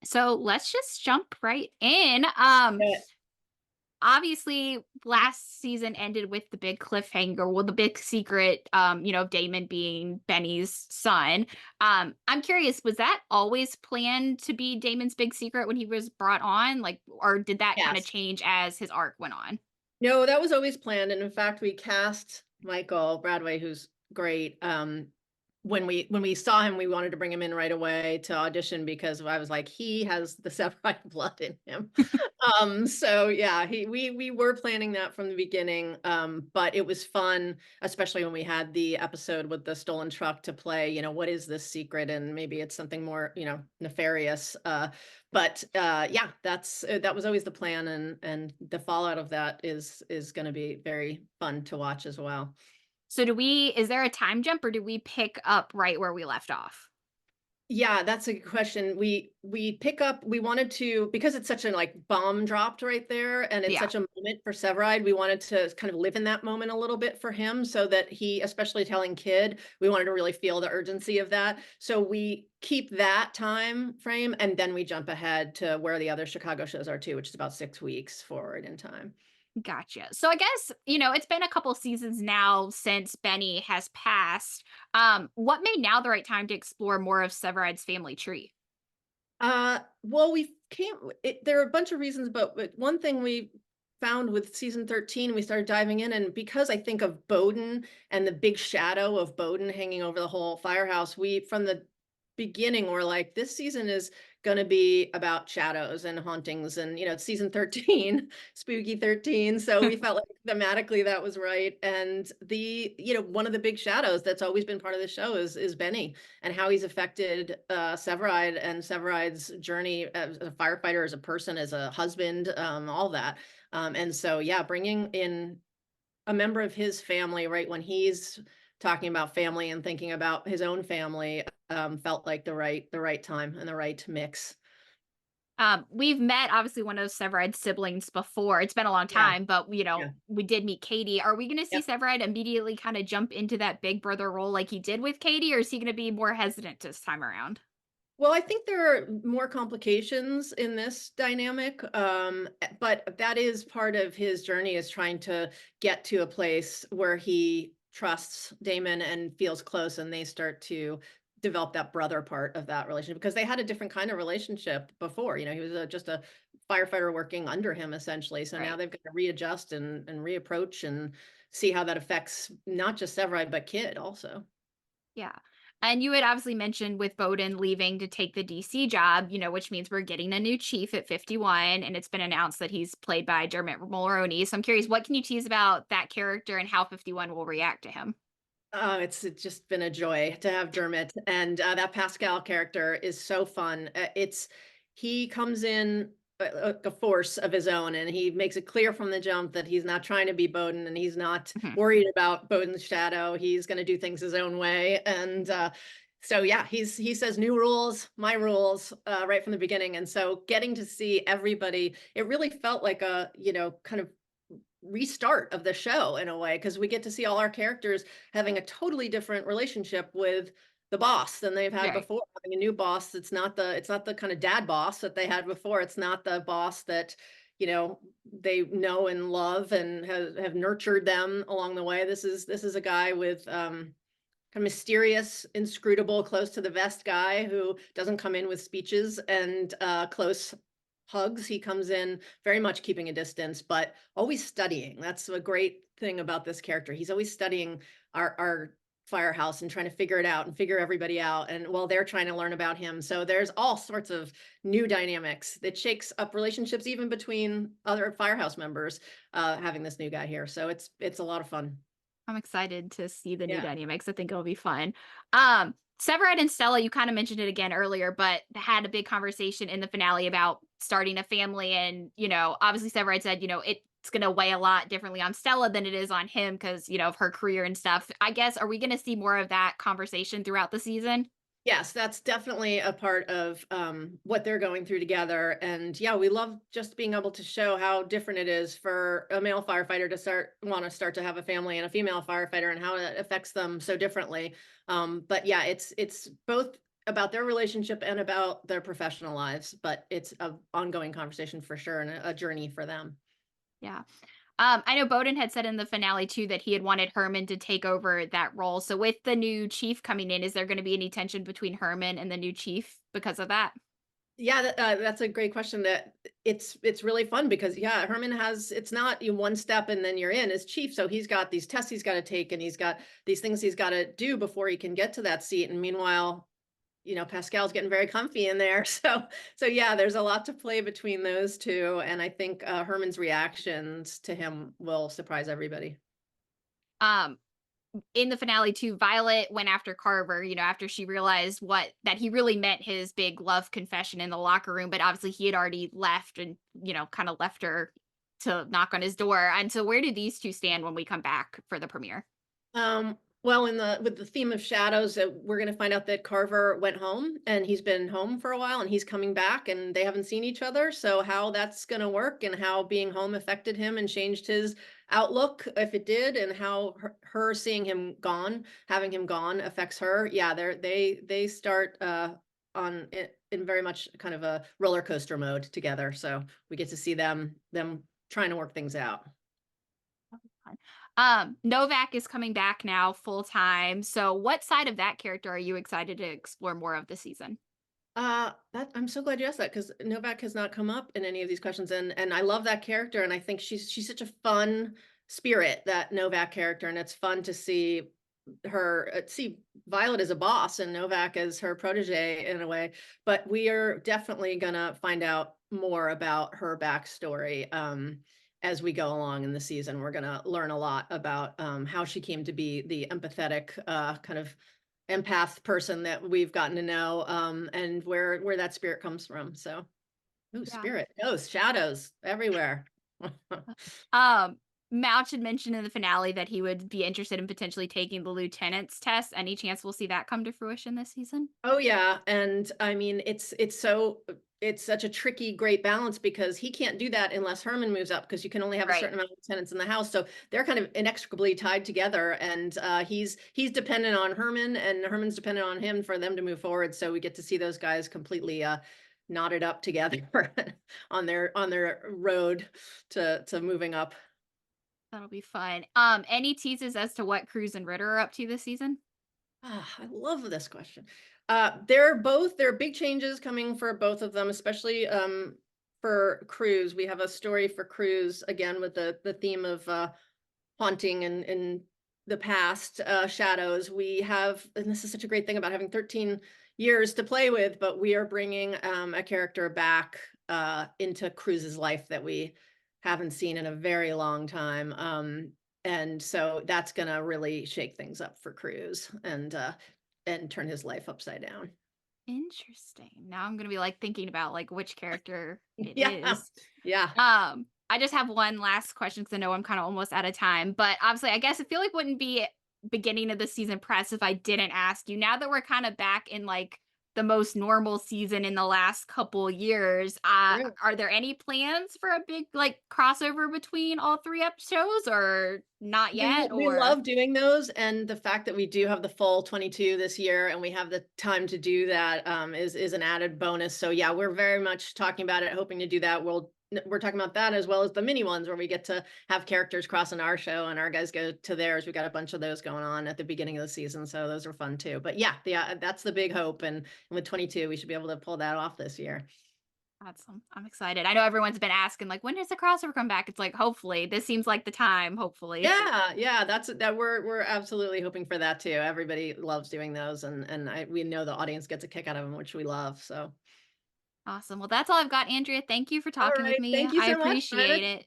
So let's just jump right in. Yeah. Obviously last season ended with the big cliffhanger, well, the big secret, of Damon being Benny's son. I'm curious, was that always planned to be Damon's big secret when he was brought on? Like, or did that kind of Yes. change as his arc went on? No, that was always planned, and in fact, we cast Michael Bradway, who's great. When we saw him, we wanted to bring him in right away to audition because I was like, he has the Severide blood in him. So yeah, we were planning that from the beginning. But it was fun, especially when we had the episode with the stolen truck to play. What is this secret? And maybe it's something more, nefarious. But yeah, that was always the plan, and the fallout of that is going to be very fun to watch as well. So is there a time jump or do we pick up right where we left off? Yeah, that's a good question. We wanted to, because it's such a like bomb dropped right there and it's Yeah. such a moment for Severide, we wanted to kind of live in that moment a little bit for him so that he, especially telling kid, we wanted to really feel the urgency of that. So we keep that time frame and then we jump ahead to where the other Chicago shows are too, which is about 6 weeks forward in time. Gotcha. So I guess, it's been a couple seasons now since Benny has passed. What made now the right time to explore more of Severide's family tree? Well, we can't. There are a bunch of reasons, but one thing we found with season 13, we started diving in, and because I think of Bowden and the big shadow of Bowden hanging over the whole firehouse, we from the beginning were like, this season is going to be about shadows and hauntings, and it's season 13, spooky 13. So we felt like thematically that was right, and one of the big shadows that's always been part of the show is Benny and how he's affected Severide and Severide's journey as a firefighter, as a person, as a husband, all that. And so, yeah, bringing in a member of his family right when he's talking about family and thinking about his own family felt like the right time and the right mix. We've met obviously one of Severide's siblings before. It's been a long Yeah, time, but yeah, we did meet Katie. Are we going to see yep. Severide immediately kind of jump into that big brother role like he did with Katie, or is he going to be more hesitant this time around? Well, I think there are more complications in this dynamic, but that is part of his journey is trying to get to a place where he trusts Damon and feels close, and they start to develop that brother part of that relationship because they had a different kind of relationship before. He was just a firefighter working under him essentially. So now Right. they've got to readjust and reapproach and see how that affects not just Severide but Kid also. Yeah. And you had obviously mentioned with Bowden leaving to take the DC job, which means we're getting a new chief at 51. And it's been announced that he's played by Dermot Mulroney. So I'm curious, what can you tease about that character and how 51 will react to him? Oh, it's just been a joy to have Dermot, and, that Pascal character is so fun. He comes in a force of his own, and he makes it clear from the jump that he's not trying to be Bowden, and he's not Mhm. worried about Bowden's shadow. He's gonna do things his own way, and, so yeah, he says, "New rules, my rules," right from the beginning, and so getting to see everybody, it really felt like a, kind of restart of the show in a way because we get to see all our characters having a totally different relationship with the boss than they've had Right. before. Having a new boss, it's not the kind of dad boss that they had before. It's not the boss that they know and love and have nurtured them along the way. This is a guy with kind of mysterious, inscrutable, close to the vest guy who doesn't come in with speeches and close hugs. He comes in very much keeping a distance, but always studying. That's a great thing about this character. He's always studying our firehouse and trying to figure it out and figure everybody out. And while they're trying to learn about him. So there's all sorts of new dynamics that shakes up relationships even between other firehouse members, having this new guy here. So it's a lot of fun. I'm excited to see the new Yeah. dynamics. I think it'll be fun. Severide and Stella, you kind of mentioned it again earlier, but had a big conversation in the finale about starting a family. And, obviously Severide said, it's going to weigh a lot differently on Stella than it is on him because, of her career and stuff. I guess, are we going to see more of that conversation throughout the season? Yes, that's definitely a part of what they're going through together. And yeah, we love just being able to show how different it is for a male firefighter to start to have a family and a female firefighter and how it affects them so differently. But yeah, it's both about their relationship and about their professional lives, but it's a ongoing conversation for sure and a journey for them. Yeah. I know Bowden had said in the finale too that he had wanted Herman to take over that role. So with the new chief coming in, is there going to be any tension between Herman and the new chief because of that? Yeah, that's a great question. That it's really fun because yeah, Herman has it's not you one step and then you're in as chief. So he's got these tests he's got to take and he's got these things he's got to do before he can get to that seat. And meanwhile, Pascal's getting very comfy in there. So yeah, there's a lot to play between those two, and I think Herman's reactions to him will surprise everybody. Um, in the finale too, Violet went after Carver, after she realized that he really meant his big love confession in the locker room, but obviously he had already left and, kind of left her to knock on his door. And so where do these two stand when we come back for the premiere? Well, in the with the theme of shadows, we're going to find out that Carver went home and he's been home for a while and he's coming back and they haven't seen each other. So how that's going to work and how being home affected him and changed his outlook, if it did, and how her seeing him gone, having him gone affects her. Yeah, they start on it in very much kind of a roller coaster mode together. So we get to see them trying to work things out. Fun. Novak is coming back now full time. So what side of that character are you excited to explore more of this season? That I'm so glad you asked that because Novak has not come up in any of these questions, and I love that character, and I think she's such a fun spirit, that Novak character, and it's fun to see her see Violet as a boss and Novak as her protege in a way. But we are definitely gonna find out more about her backstory as we go along in the season. We're gonna learn a lot about how she came to be the empathetic kind of empath person that we've gotten to know, and where that spirit comes from. So, ooh, Yeah. spirit, ghosts, shadows everywhere. Um, Mouch had mentioned in the finale that he would be interested in potentially taking the lieutenant's test. Any chance we'll see that come to fruition this season? Oh yeah, and I mean it's such a tricky, great balance because he can't do that unless Herman moves up because you can only have a Right. certain amount of tenants in the house. So they're kind of inextricably tied together, and he's dependent on Herman, and Herman's dependent on him for them to move forward. So we get to see those guys completely knotted up together on their road to moving up. That'll be fun. Any teases as to what Cruz and Ritter are up to this season? I love this question. There are big changes coming for both of them, especially for Cruz. We have a story for Cruz again with the theme of haunting and in the past, shadows. We have, and this is such a great thing about having 13 years to play with, but we are bringing a character back into Cruz's life that we haven't seen in a very long time. And so that's going to really shake things up for Cruz and turn his life upside down. Interesting. Now I'm gonna be like thinking about like which character it Yeah. is. Yeah. I just have one last question because I know I'm kind of almost out of time. But obviously, I guess I feel like wouldn't be beginning of the season press if I didn't ask you. Now that we're kind of back in like the most normal season in the last couple years, are there any plans for a big like crossover between all three shows, or not yet? We Or love doing those, and the fact that we do have the full 22 this year, and we have the time to do that, is an added bonus. So yeah, we're very much talking about it, hoping to do that. We're talking about that as well as the mini ones where we get to have characters crossing our show and our guys go to theirs. We got a bunch of those going on at the beginning of the season, so those are fun too. But yeah, that's the big hope, and with 22, we should be able to pull that off this year. awesome. I'm excited. I know everyone's been asking, like, when does the crossover come back? It's like, hopefully. This seems like the time, hopefully. Yeah, that we're absolutely hoping for that too. Everybody loves doing those, and we know the audience gets a kick out of them, which we love. So, Awesome. Well, that's all I've got, Andrea. Thank you for all talking with right, me. thank you I so much. I had appreciate a it.